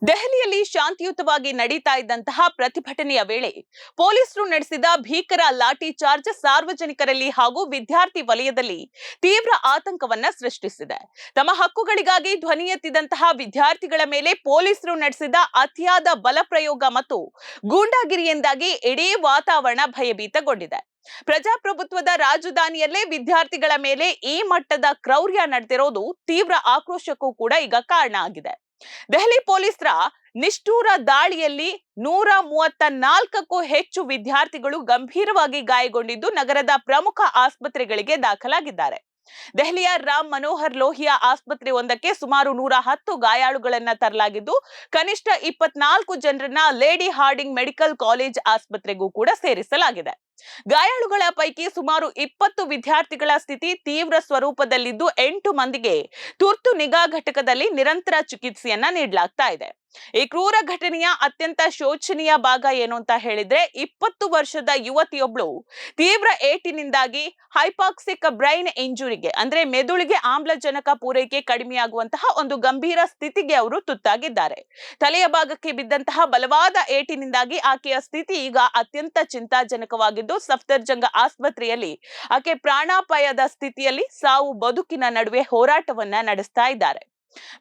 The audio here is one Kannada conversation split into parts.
ದೆಹಲಿಯಲ್ಲಿ ಶಾಂತಿಯುತವಾಗಿ ನಡೀತಾ ಇದ್ದಂತಹ ಪ್ರತಿಭಟನೆಯ ವೇಳೆ ಪೊಲೀಸರು ನಡೆಸಿದ ಭೀಕರ ಲಾಠಿ ಚಾರ್ಜ್ ಸಾರ್ವಜನಿಕರಲ್ಲಿ ಹಾಗೂ ವಿದ್ಯಾರ್ಥಿ ವಲಯದಲ್ಲಿ ತೀವ್ರ ಆತಂಕವನ್ನ ಸೃಷ್ಟಿಸಿದೆ. ತಮ್ಮ ಹಕ್ಕುಗಳಿಗಾಗಿ ಧ್ವನಿ ಎತ್ತಿದಂತಹ ವಿದ್ಯಾರ್ಥಿಗಳ ಮೇಲೆ ಪೊಲೀಸರು ನಡೆಸಿದ ಅತಿಯಾದ ಬಲ ಪ್ರಯೋಗ ಮತ್ತು ಗೂಂಡಾಗಿರಿಯಿಂದಾಗಿ ಇಡೀ ವಾತಾವರಣ ಭಯಭೀತಗೊಂಡಿದೆ. ಪ್ರಜಾಪ್ರಭುತ್ವದ ರಾಜಧಾನಿಯಲ್ಲೇ ವಿದ್ಯಾರ್ಥಿಗಳ ಮೇಲೆ ಈ ಮಟ್ಟದ ಕ್ರೌರ್ಯ ನಡೆದಿರೋದು ತೀವ್ರ ಆಕ್ರೋಶಕ್ಕೂ ಕೂಡ ಈಗ ಕಾರಣ ಆಗಿದೆ. ದೆಹಲಿ ಪೊಲೀಸರ ನಿಷ್ಠೂರ ದಾಳಿಯಲ್ಲಿ 134ಕ್ಕೂ ಹೆಚ್ಚು ವಿದ್ಯಾರ್ಥಿಗಳು ಗಂಭೀರವಾಗಿ ಗಾಯಗೊಂಡಿದ್ದು ನಗರದ ಪ್ರಮುಖ ಆಸ್ಪತ್ರೆಗಳಿಗೆ ದಾಖಲಾಗಿದ್ದಾರೆ. ದೆಹಲಿಯ ರಾಮ್ ಮನೋಹರ್ ಲೋಹಿಯಾ ಆಸ್ಪತ್ರೆ ಒಂದಕ್ಕೆ ಸುಮಾರು 110 ಗಾಯಾಳುಗಳನ್ನ ತರಲಾಗಿದ್ದು ಕನಿಷ್ಠ 24 ಜನರನ್ನ ಲೇಡಿ ಹಾರ್ಡಿಂಗ್ ಮೆಡಿಕಲ್ ಕಾಲೇಜ್ ಆಸ್ಪತ್ರೆಗೂ ಕೂಡ ಸೇರಿಸಲಾಗಿದೆ. ಗಾಯಾಳುಗಳ ಪೈಕಿ ಸುಮಾರು 20 ವಿದ್ಯಾರ್ಥಿಗಳ ಸ್ಥಿತಿ ತೀವ್ರ ಸ್ವರೂಪದಲ್ಲಿದ್ದು 8 ಮಂದಿಗೆ ತುರ್ತು ನಿಗಾ ಘಟಕದಲ್ಲಿ ನಿರಂತರ ಚಿಕಿತ್ಸೆಯನ್ನ ನೀಡಲಾಗ್ತಾ ಇದೆ. ಈ ಕ್ರೂರ ಘಟನೆಯ ಅತ್ಯಂತ ಶೋಚನೀಯ ಭಾಗ ಏನು ಅಂತ ಹೇಳಿದ್ರೆ 20 ವರ್ಷದ ಯುವತಿಯೊಬ್ಳು ತೀವ್ರ ಏಟಿನಿಂದಾಗಿ ಹೈಪಾಕ್ಸಿಕ್ ಬ್ರೈನ್ ಇಂಜುರಿಗೆ ಅಂದ್ರೆ ಮೆದುಳಿಗೆ ಆಮ್ಲಜನಕ ಪೂರೈಕೆ ಕಡಿಮೆಯಾಗುವಂತಹ ಒಂದು ಗಂಭೀರ ಸ್ಥಿತಿಗೆ ಅವರು ತುತ್ತಾಗಿದ್ದಾರೆ. ತಲೆಯ ಭಾಗಕ್ಕೆ ಬಿದ್ದಂತಹ ಬಲವಾದ ಏಟಿನಿಂದಾಗಿ ಆಕೆಯ ಸ್ಥಿತಿ ಈಗ ಅತ್ಯಂತ ಚಿಂತಾಜನಕವಾಗಿದ್ದು ಸಫ್ದರ್ಜಂಗ್ ಆಸ್ಪತ್ರೆಯಲ್ಲಿ ಆಕೆ ಪ್ರಾಣಾಪಾಯದ ಸ್ಥಿತಿಯಲ್ಲಿ ಸಾವು ಬದುಕಿನ ನಡುವೆ ಹೋರಾಟವನ್ನ ನಡೆಸ್ತಾ ಇದ್ದಾರೆ.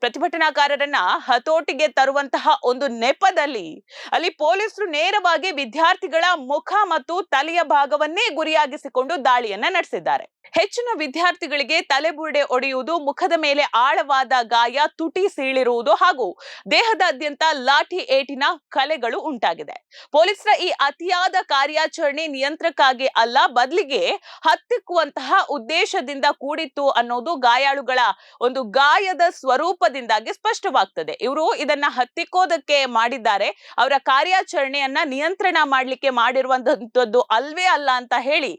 ಪ್ರತಿಭಟನಾಕಾರರನ್ನ ಹತೋಟಿಗೆ ತರುವಂತಹ ಒಂದು ನೆಪದಲ್ಲಿ ಅಲ್ಲಿ ಪೊಲೀಸರು ನೇರವಾಗಿ ವಿದ್ಯಾರ್ಥಿಗಳ ಮುಖ ಮತ್ತು ತಲೆಯ ಭಾಗವನ್ನೇ ಗುರಿಯಾಗಿಸಿಕೊಂಡು ದಾಳಿಯನ್ನ ನಡೆಸಿದ್ದಾರೆ. ಹೆಚ್ಚಿನ ವಿದ್ಯಾರ್ಥಿಗಳಿಗೆ ತಲೆಬುರುಡೆ ಒಡೆಯುವುದು, ಮುಖದ ಮೇಲೆ ಆಳವಾದ ಗಾಯ, ತುಟಿ ಸೀಳಿರುವುದು ಹಾಗೂ ದೇಹದಾದ್ಯಂತ ಲಾಠಿ ಏಟಿನ ಕಲೆಗಳು ಉಂಟಾಗಿದೆ. ಪೊಲೀಸರ ಈ ಅತಿಯಾದ ಕಾರ್ಯಾಚರಣೆ ನಿಯಂತ್ರಕ್ಕಾಗಿ ಅಲ್ಲ, ಬದಲಿಗೆ ಹತ್ತಿಕ್ಕುವಂತಹ ಉದ್ದೇಶದಿಂದ ಕೂಡಿತ್ತು ಅನ್ನೋದು ಗಾಯಾಳುಗಳ ಒಂದು ಗಾಯದ ಸ್ವರೂಪದಿಂದಾಗಿ ಸ್ಪಷ್ಟವಾಗ್ತದೆ. ಇವರು ಇದನ್ನ ಹತ್ತಿಕ್ಕೋದಕ್ಕೆ ಮಾಡಿದ್ದಾರೆ, ಅವರ ಕಾರ್ಯಾಚರಣೆಯನ್ನ ನಿಯಂತ್ರಣ ಮಾಡ್ಲಿಕ್ಕೆ ಮಾಡಿರುವಂತದ್ದು ಅಲ್ವೇ ಅಲ್ಲ ಅಂತ ಹೇಳಿ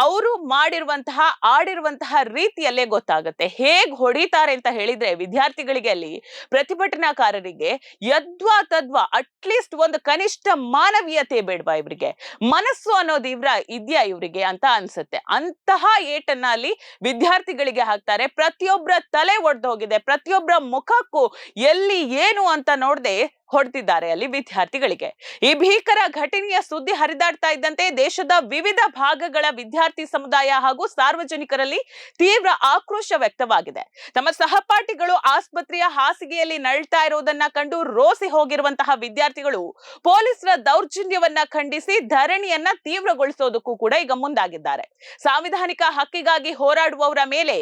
ಅವರು ಆಡಿರುವಂತಹ ರೀತಿಯಲ್ಲೇ ಗೊತ್ತಾಗುತ್ತೆ. ಹೇಗ್ ಹೊಡಿತಾರೆ ಅಂತ ಹೇಳಿದ್ರೆ ವಿದ್ಯಾರ್ಥಿಗಳಿಗೆ ಅಲ್ಲಿ ಪ್ರತಿಭಟನಾಕಾರರಿಗೆ ಯದ್ವಾ ತದ್ವಾ ಅಟ್ಲೀಸ್ಟ್ ಒಂದು ಕನಿಷ್ಠ ಮಾನವೀಯತೆ ಬೇಡವಾ, ಇವರಿಗೆ ಮನಸ್ಸು ಅನ್ನೋದು ಇದ್ಯಾ ಇವರಿಗೆ ಅಂತ ಅನ್ಸುತ್ತೆ. ಅಂತಹ ಏಟನ್ನ ಅಲ್ಲಿ ವಿದ್ಯಾರ್ಥಿಗಳಿಗೆ ಹಾಕ್ತಾರೆ. ಪ್ರತಿಯೊಬ್ಬರ ತಲೆ ಒಡೆದು ಹೋಗಿದೆ, ಪ್ರತಿಯೊಬ್ಬರ ಮುಖಕ್ಕೂ ಎಲ್ಲಿ ಏನು ಅಂತ ನೋಡದೆ ಹೊಡೆದಿದ್ದಾರೆ ಅಲ್ಲಿ ವಿದ್ಯಾರ್ಥಿಗಳಿಗೆ. ಈ ಭೀಕರ ಘಟನೆಯ ಸುದ್ದಿ ಹರಿದಾಡ್ತಾ ಇದ್ದಂತೆ ದೇಶದ ವಿವಿಧ ಭಾಗಗಳ ವಿದ್ಯಾರ್ಥಿ ಸಮುದಾಯ ಹಾಗೂ ಸಾರ್ವಜನಿಕರಲ್ಲಿ ತೀವ್ರ ಆಕ್ರೋಶ ವ್ಯಕ್ತವಾಗಿದೆ. ತಮ್ಮ ಸಹಪಾಠಿಗಳು ಆಸ್ಪತ್ರೆಯ ಹಾಸಿಗೆಯಲ್ಲಿ ನರಳ್ತಾ ಇರೋದನ್ನ ಕಂಡು ರೋಸಿ ಹೋಗಿರುವಂತಹ ವಿದ್ಯಾರ್ಥಿಗಳು ಪೊಲೀಸರ ದೌರ್ಜನ್ಯವನ್ನ ಖಂಡಿಸಿ ಧರಣಿಯನ್ನ ತೀವ್ರಗೊಳಿಸೋದಕ್ಕೂ ಕೂಡ ಈಗ ಮುಂದಾಗಿದ್ದಾರೆ. ಸಾಂವಿಧಾನಿಕ ಹಕ್ಕಿಗಾಗಿ ಹೋರಾಡುವವರ ಮೇಲೆ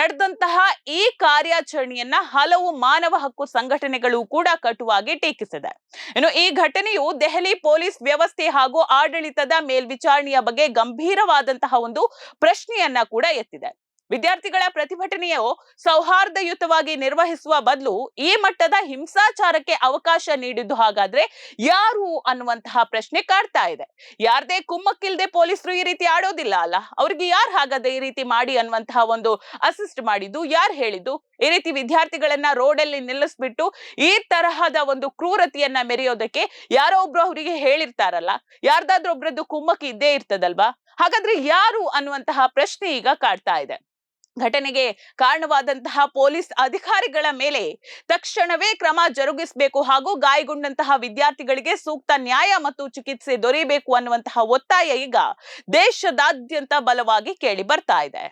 ನಡೆದಂತಹ ಈ ಕಾರ್ಯಾಚರಣೆಯನ್ನ ಹಲವು ಮಾನವ ಹಕ್ಕು ಸಂಘಟನೆಗಳು ಕೂಡ ಕಟುವಾಗಿ ಟೀಕಿಸಿದೆ. ಇನ್ನು ಈ ಘಟನೆಯು ದೆಹಲಿ ಪೊಲೀಸ್ ವ್ಯವಸ್ಥೆ ಹಾಗೂ ಆಡಳಿತದ ಮೇಲ್ವಿಚಾರಣೆಯ ಬಗ್ಗೆ ಗಂಭೀರವಾದಂತಹ ಒಂದು ಪ್ರಶ್ನೆಯನ್ನ ಕೂಡ ಎತ್ತಿದೆ. ವಿದ್ಯಾರ್ಥಿಗಳ ಪ್ರತಿಭಟನೆಯು ಸೌಹಾರ್ದಯುತವಾಗಿ ನಿರ್ವಹಿಸುವ ಬದಲು ಈ ಮಟ್ಟದ ಹಿಂಸಾಚಾರಕ್ಕೆ ಅವಕಾಶ ನೀಡಿದ್ದು ಹಾಗಾದ್ರೆ ಯಾರು ಅನ್ನುವಂತಹ ಪ್ರಶ್ನೆ ಕಾಡ್ತಾ ಇದೆ. ಯಾರದೇ ಕುಮ್ಮಕ್ಕಿಲ್ದೆ ಪೊಲೀಸರು ಈ ರೀತಿ ಆಡೋದಿಲ್ಲ ಅಲ್ಲ, ಅವ್ರಿಗೆ ಯಾರು ಹಾಗಾದ್ರೆ ಈ ರೀತಿ ಮಾಡಿ ಅನ್ನುವಂತಹ ಒಂದು ಅಸಿಸ್ಟ್ ಮಾಡಿದ್ದು, ಯಾರು ಹೇಳಿದ್ದು? ಈ ರೀತಿ ವಿದ್ಯಾರ್ಥಿಗಳನ್ನ ರೋಡಲ್ಲಿ ನಿಲ್ಲಿಸ್ಬಿಟ್ಟು ಈ ತರಹದ ಒಂದು ಕ್ರೂರತೆಯನ್ನ ಮೆರೆಯೋದಕ್ಕೆ ಯಾರೋ ಒಬ್ರು ಅವರಿಗೆ ಹೇಳಿರ್ತಾರಲ್ಲ, ಯಾರ್ದಾದ್ರೂ ಒಬ್ರದ್ದು ಕುಮ್ಮಕ್ಕಿ ಇದ್ದೇ ಇರ್ತದಲ್ವಾ? ಹಾಗಾದ್ರೆ ಯಾರು ಅನ್ನುವಂತಹ ಪ್ರಶ್ನೆ ಈಗ ಕಾಡ್ತಾ ಇದೆ. ಘಟನೆಗೆ ಕಾರಣವಾದಂತಹ ಪೊಲೀಸ್ ಅಧಿಕಾರಿಗಳ ಮೇಲೆ ತಕ್ಷಣವೇ ಕ್ರಮ ಜರುಗಿಸಬೇಕು ಹಾಗೂ ಗಾಯಗೊಂಡಂತಹ ವಿದ್ಯಾರ್ಥಿಗಳಿಗೆ ಸೂಕ್ತ ನ್ಯಾಯ ಮತ್ತು ಚಿಕಿತ್ಸೆ ದೊರೆಯಬೇಕು ಅನ್ನುವಂತಹ ಒತ್ತಾಯ ಈಗ ದೇಶದಾದ್ಯಂತ ಬಲವಾಗಿ ಕೇಳಿ ಬರ್ತಾ ಇದೆ.